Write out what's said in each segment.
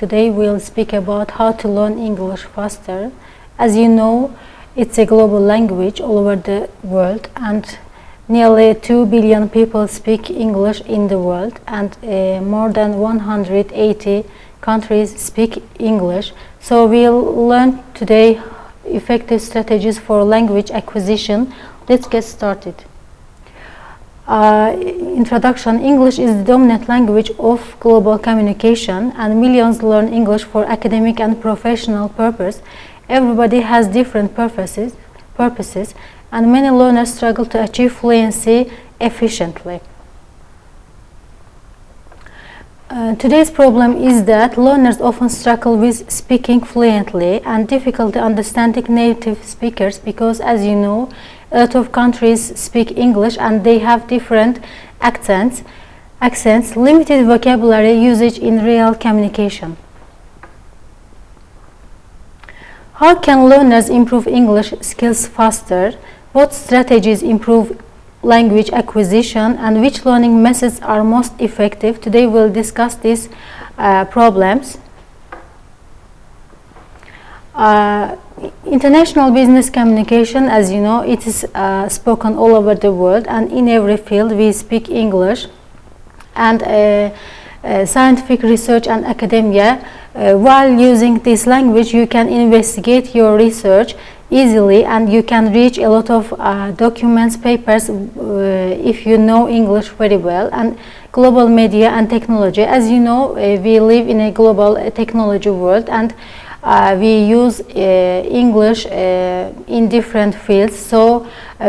Today we'll speak about how to learn English faster. As you know, it's a global language all over the world, and nearly 2 billion people speak English in the world, and more than 180 countries speak English. So we'll learn today effective strategies for language acquisition. Let's get started. Introduction. English is the dominant language of global communication, and millions learn English for academic and professional purpose. Everybody has different purposes, and many learners struggle to achieve fluency efficiently. Today's problem is that learners often struggle with speaking fluently and difficulty understanding native speakers because, as you know, a lot of countries speak English and they have different accents, limited vocabulary usage in real communication. How can learners improve English skills faster? What strategies improve language acquisition, and which learning methods are most effective? Today we'll discuss these problems. International business communication, as you know, it is spoken all over the world, and in every field we speak English. And scientific research and academia, while using this language you can investigate your research easily, and you can reach a lot of documents, papers, if you know English very well. And global media and technology, as you know, we live in a global technology world, and we use English in different fields, so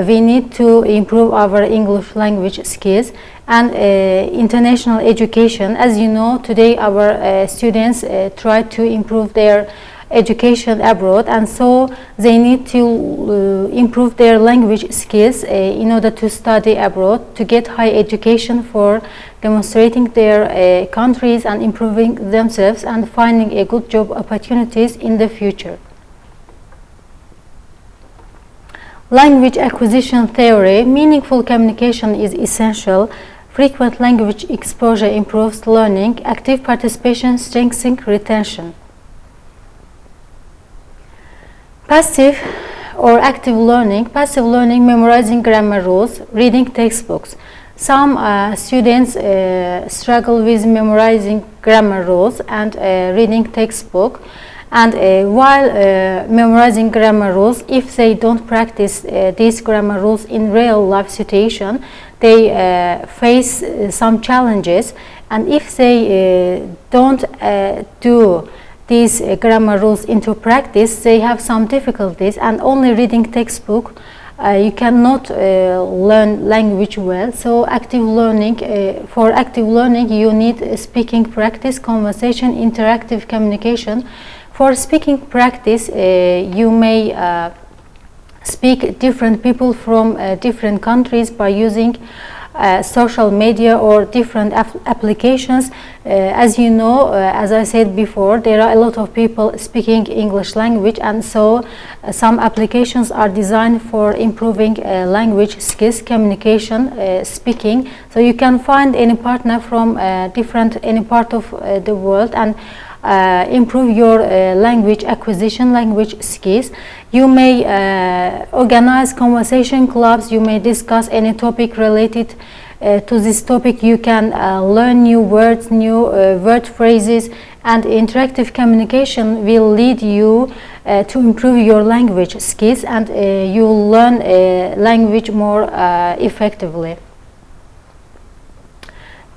we need to improve our English language skills. And international education, as you know, today our students try to improve their education abroad, and so they need to improve their language skills in order to study abroad, to get high education for demonstrating their countries and improving themselves and finding a good job opportunities in the future. Language acquisition theory. Meaningful communication is essential. Frequent language exposure improves learning. Active participation strengthens retention. Passive or active learning. Passive learning, memorizing grammar rules, reading textbooks. Some students struggle with memorizing grammar rules and reading textbook. And while memorizing grammar rules, if they don't practice these grammar rules in real life situation, they face some challenges. And if they don't do these grammar rules into practice, they have some difficulties, and only reading textbook you cannot learn language well. So active learning, for active learning you need speaking practice, conversation, interactive communication. For speaking practice, you may speak different people from different countries by using social media or different applications. As you know, as I said before, there are a lot of people speaking English language, and so some applications are designed for improving language skills, communication, speaking. So you can find any partner from any part of the world and improve your language acquisition, language skills. You may organize conversation clubs. You may discuss any topic related to this topic. You can learn new words, new word phrases, and interactive communication will lead you to improve your language skills, and you will learn language more effectively.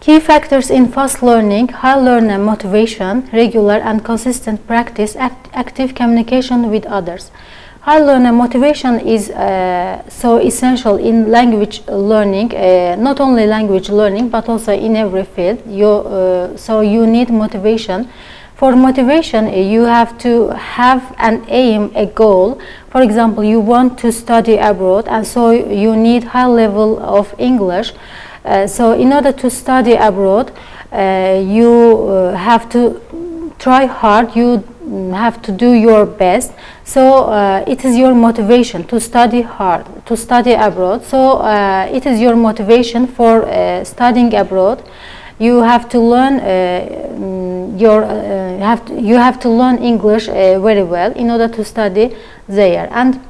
Key factors in fast learning: high learner motivation, regular and consistent practice, active communication with others. High learner motivation is so essential in language learning, not only language learning but also in every field. So you need motivation. For motivation, you have to have an aim, a goal. For example, you want to study abroad, and so you need high level of English. So in order to study abroad, you have to try hard, you have to do your best. So it is your motivation to study hard, to study abroad. So it is your motivation for studying abroad. you have to learn you have to learn English very well in order to study there. And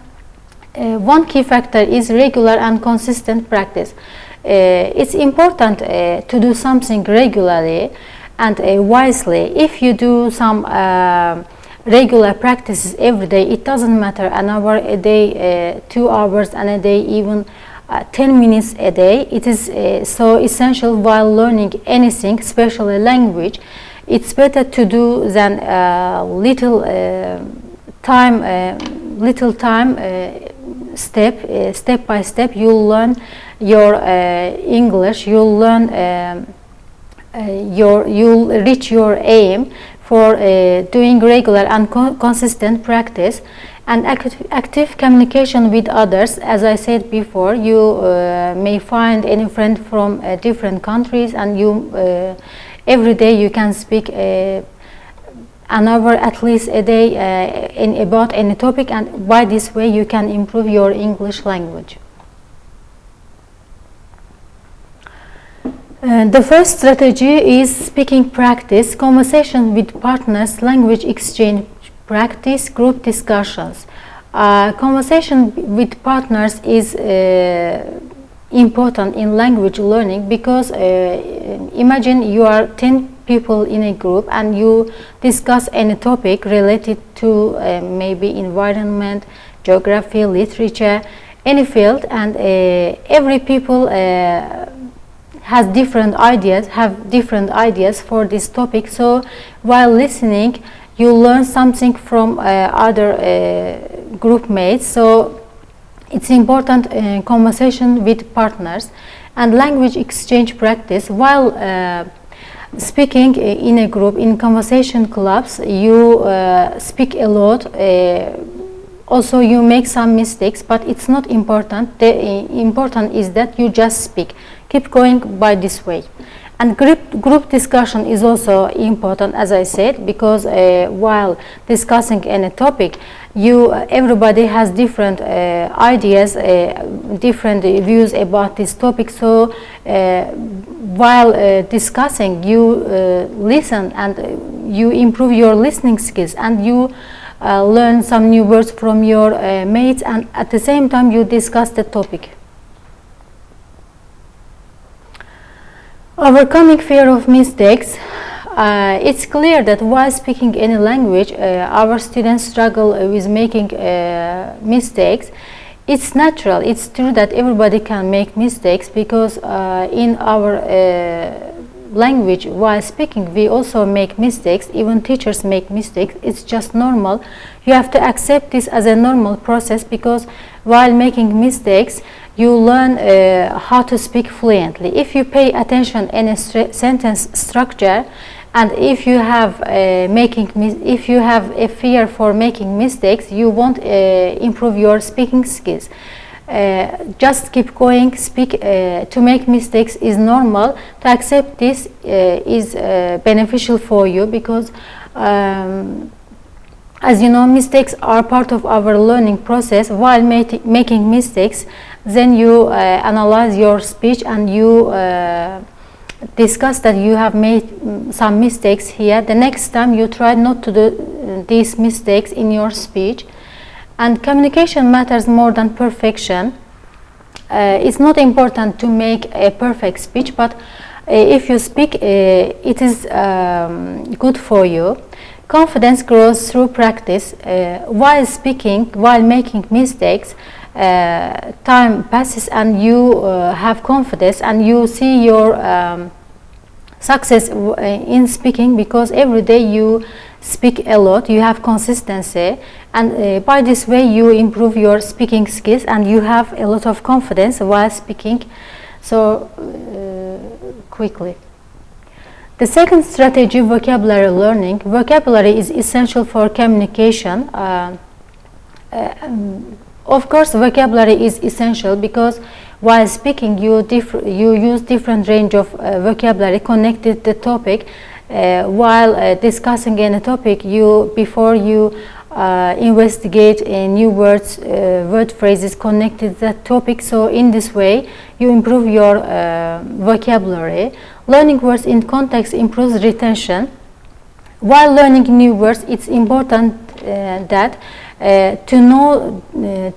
one key factor is regular and consistent practice. It's important to do something regularly and wisely. If you do some regular practices every day, it doesn't matter an hour a day, 2 hours and a day, even 10 minutes a day. It is so essential while learning anything, especially language. It's better to do than little time step by step. You'll learn your English. You'll learn you'll reach your aim for doing regular and consistent practice. And active communication with others. As I said before, you may find any friend from different countries, and you every day you can speak an hour at least a day about any topic, and by this way you can improve your English language. The first strategy is speaking practice, conversation with partners, language exchange practice, group discussions. Conversation with partners is important in language learning, because imagine you are 10 people in a group and you discuss any topic related to maybe environment, geography, literature, any field, and every people have different ideas for this topic. So while listening, you learn something from other group mates. So it's important conversation with partners. And language exchange practice, while speaking in a group, in conversation clubs, you speak a lot. Also you make some mistakes, but it's not important. The important is that you just speak. Keep going by this way. And group discussion is also important, as I said, because while discussing any topic, everybody has different ideas, different views about this topic. So while discussing, you listen and you improve your listening skills, and you learn some new words from your mates, and at the same time you discuss the topic. Overcoming fear of mistakes. It's clear that while speaking any language, our students struggle with making mistakes. It's natural, it's true that everybody can make mistakes, because in our language, while speaking, we also make mistakes. Even teachers make mistakes. It's just normal. You have to accept this as a normal process, because while making mistakes, you learn how to speak fluently. If you pay attention in a sentence structure, and if you have a fear for making mistakes, you won't improve your speaking skills. Just keep going. Speak. To make mistakes is normal. To accept this is beneficial for you, because as you know, mistakes are part of our learning process. While making mistakes, then you analyze your speech, and you discuss that you have made some mistakes here. The next time you try not to do these mistakes in your speech. And communication matters more than perfection. It's not important to make a perfect speech, but if you speak, it is good for you. Confidence grows through practice. While speaking, while making mistakes, time passes and you have confidence, and you see your success in speaking, because every day you speak a lot, you have consistency, and by this way you improve your speaking skills, and you have a lot of confidence while speaking so quickly. The second strategy, vocabulary learning. Vocabulary is essential for communication. Of course, vocabulary is essential, because while speaking you use different range of vocabulary connected to the topic. While discussing any topic, before you investigate new words, word phrases connected to that topic. So in this way you improve your vocabulary. Learning words in context improves retention. While learning new words, it's important to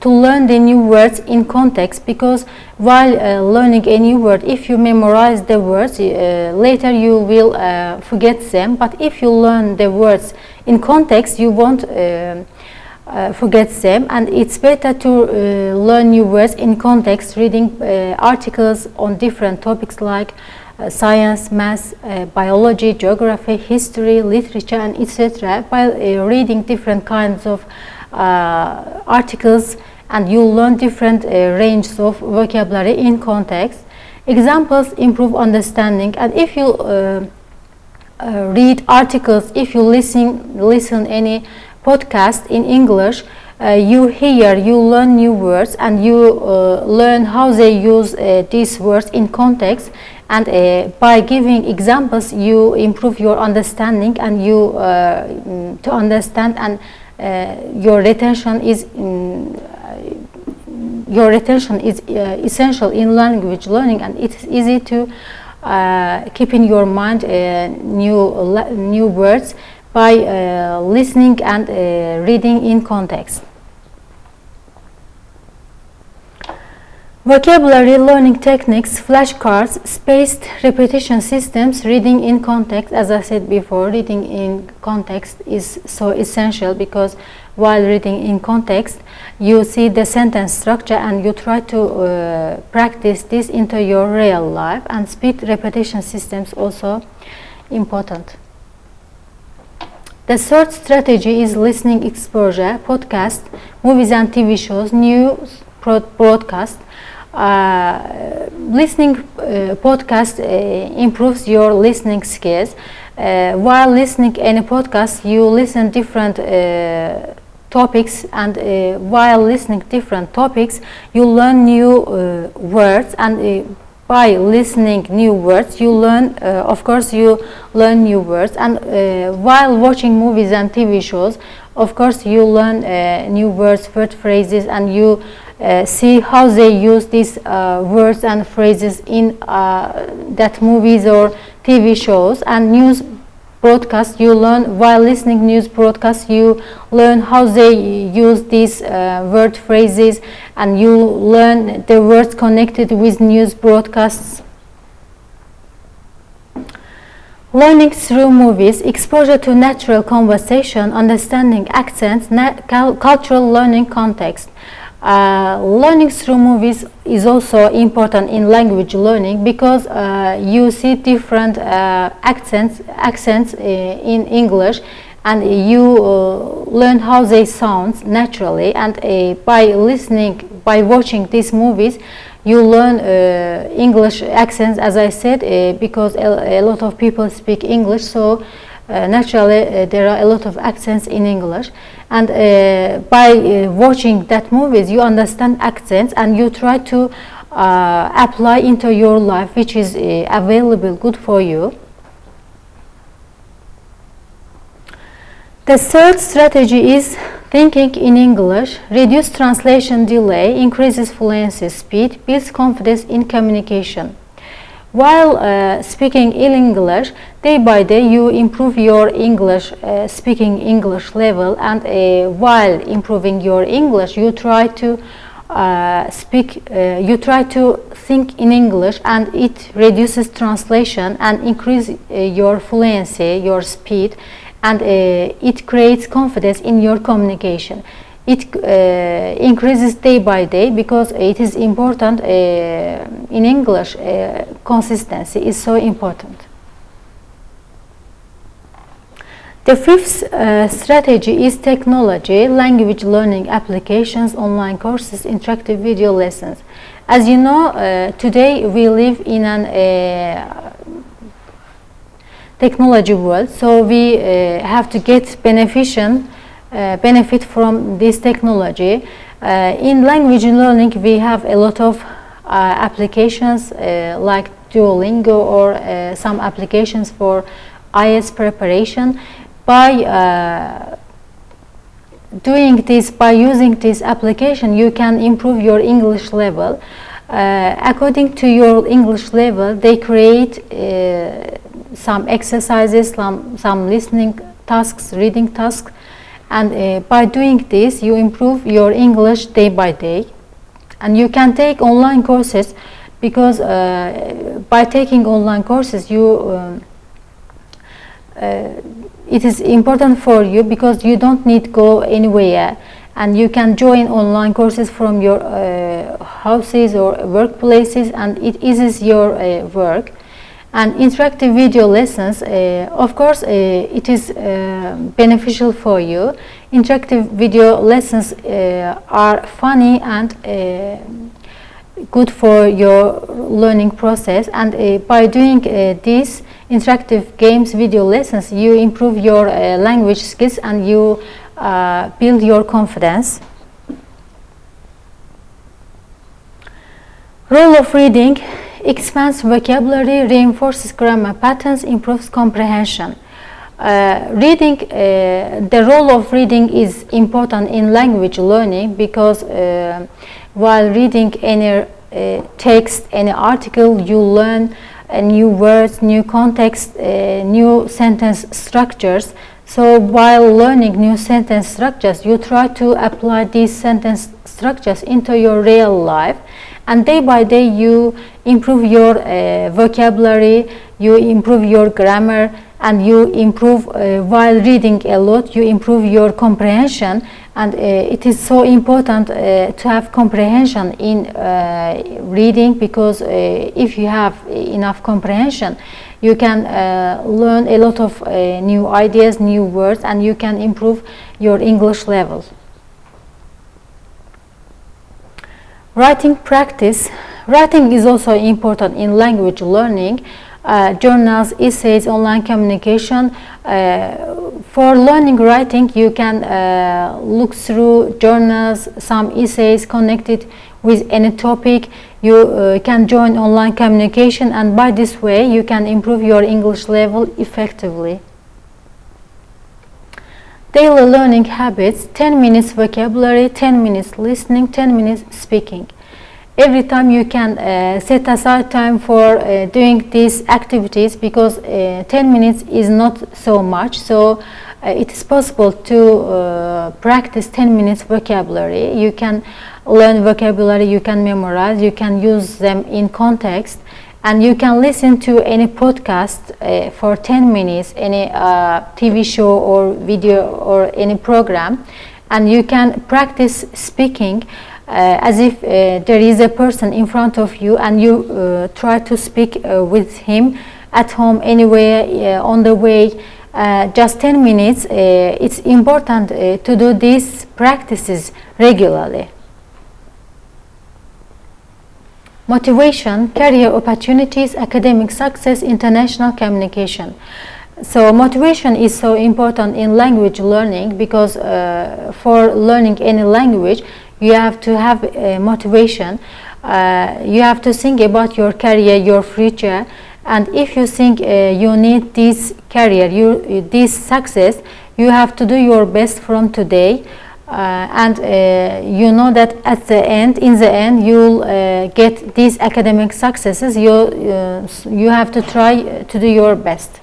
learn the new words in context, because while learning a new word, if you memorize the words, later you will forget them. But if you learn the words in context, you won't forget them, and it's better to learn new words in context, reading articles on different topics like science, math, biology, geography, history, literature, and etc. By reading different kinds of articles, and you learn different ranges of vocabulary in context. Examples improve understanding, and if you read articles, if you listen any podcast in English, you learn new words, and you learn how they use these words in context, and by giving examples you improve your understanding, and you to understand, and your retention is essential in language learning, and it is easy to keep in your mind new words by listening and reading in context. Vocabulary learning techniques, flashcards, spaced repetition systems, reading in context. As I said before, reading in context is so essential, because while reading in context, you see the sentence structure, and you try to practice this into your real life. And speed repetition systems also important. The third strategy is listening exposure, podcast, movies and TV shows, news broadcast. Listening podcast improves your listening skills. While listening any podcast, you listen different topics, and while listening different topics, you learn new words, and by listening new words, you learn, of course, you learn new words. And while watching movies and TV shows, of course, you learn new words, word phrases, and you see how they use these words and phrases in that movies or TV shows. And news broadcast, you learn, while listening news broadcast, you learn how they use these word phrases, and you learn the words connected with news broadcasts. Learning through movies, exposure to natural conversation, understanding accents, cultural learning context. Learning through movies is also important in language learning, because you see different accents in English, and you learn how they sound naturally. And by watching these movies, you learn English accents, as I said, because a lot of people speak English, so naturally there are a lot of accents in English. And by watching that movies, you understand accents, and you try to apply into your life, which is available, good for you. The third strategy is thinking in English, reduce translation delay, increases fluency speed, builds confidence in communication. While speaking in English, day by day you improve your English, speaking English level, and while improving your English, you try to think in English, and it reduces translation and increases your fluency, your speed, and it creates confidence in your communication. It increases day by day, because it is important in English. Consistency is so important. The fifth strategy is technology, language learning applications, online courses, interactive video lessons. As you know, today we live in an technology world, so we have to get benefit from this technology. In language learning, we have a lot of applications like Duolingo, or some applications for IELTS preparation. By using this application, you can improve your English level. According to your English level, they create some exercises, some listening tasks, reading tasks, and by doing this, you improve your English day by day. And you can take online courses, because by taking online courses, it is important for you, because you don't need to go anywhere, and you can join online courses from your houses or workplaces, and it eases your work. And interactive video lessons, of course, it is beneficial for you. Interactive video lessons are funny and good for your learning process, and by doing these interactive games, video lessons, you improve your language skills, and you build your confidence. Role of reading: expands vocabulary, reinforces grammar patterns, improves comprehension. Reading, the role of reading is important in language learning, because while reading any text, any article, you learn new words, new context, new sentence structures. So while learning new sentence structures, you try to apply these sentence structures into your real life, and day by day you improve your vocabulary, you improve your grammar, and you improve, while reading a lot, you improve your comprehension. And it is so important to have comprehension in reading, because if you have enough comprehension, you can learn a lot of new ideas, new words, and you can improve your English level. Writing practice. Writing is also important in language learning. Journals, essays, online communication. For learning writing, you can look through journals, some essays connected with any topic. You can join online communication, and by this way you can improve your English level effectively. Daily learning habits: 10 minutes vocabulary, 10 minutes listening, 10 minutes speaking. Every time you can set aside time for doing these activities, because 10 minutes is not so much. So it is possible to practice 10 minutes vocabulary. You can learn vocabulary, you can memorize, you can use them in context, and you can listen to any podcast for 10 minutes, any TV show or video or any program, and you can practice speaking as if there is a person in front of you, and you try to speak with him at home, anywhere, on the way. Just 10 minutes. It's important to do these practices regularly. Motivation, career opportunities, academic success, international communication. So motivation is so important in language learning, because for learning any language, you have to have motivation. You have to think about your career, your future, and if you think you need this career, this success, you have to do your best from today, and you know that at the end, in the end, you'll get these academic successes. You have to try to do your best.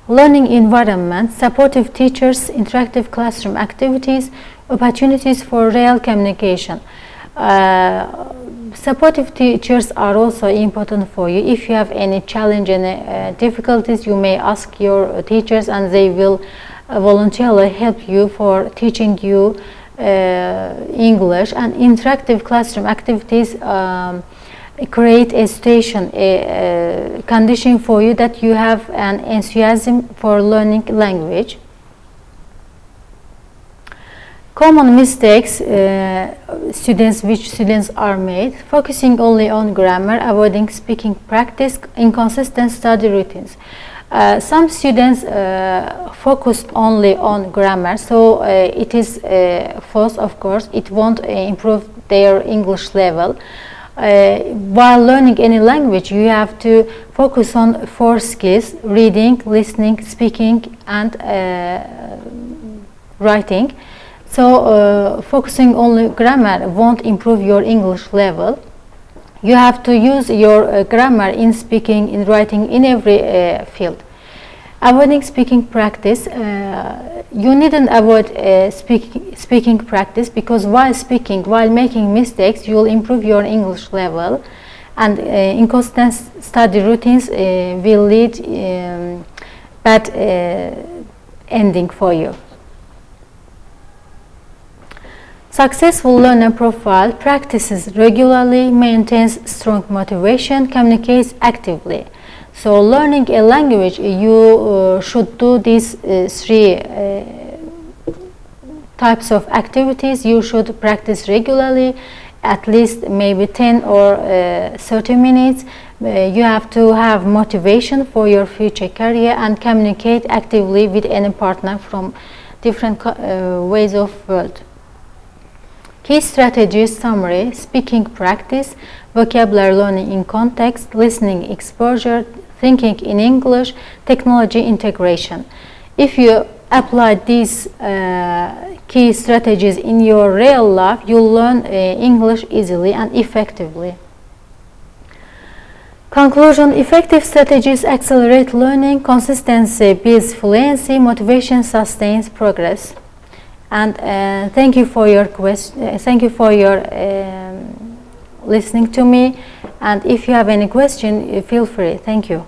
Learning environment, supportive teachers, interactive classroom activities, opportunities for real communication. Supportive teachers are also important for you. If you have any challenge and difficulties, you may ask your teachers, and they will voluntarily help you for teaching you English. And interactive classroom activities create a situation, a condition for you that you have an enthusiasm for learning language. Common mistakes which students are made: focusing only on grammar, avoiding speaking practice, inconsistent study routines. Some students focus only on grammar, so it is false, of course. It won't improve their English level. While learning any language, you have to focus on 4 skills: reading, listening, speaking, and writing. So focusing only grammar won't improve your English level. You have to use your grammar in speaking, in writing, in every field. Avoiding speaking practice, you needn't avoid speaking practice, because while making mistakes, you will improve your English level, and inconsistent study routines will lead bad ending for you. Successful learner profile practices regularly, maintains strong motivation, communicates actively. So learning a language, you should do these three types of activities. You should practice regularly, at least maybe 10 or 30 minutes. You have to have motivation for your future career and communicate actively with any partner from different ways of world. Key strategies summary: speaking practice, vocabulary learning in context, listening exposure, thinking in English, technology integration. If you apply these key strategies in your real life, you'll learn English easily and effectively. Conclusion: effective strategies accelerate learning, consistency builds fluency, motivation sustains progress. And thank you for your question. Thank you for your listening to me. And if you have any question, feel free. Thank you.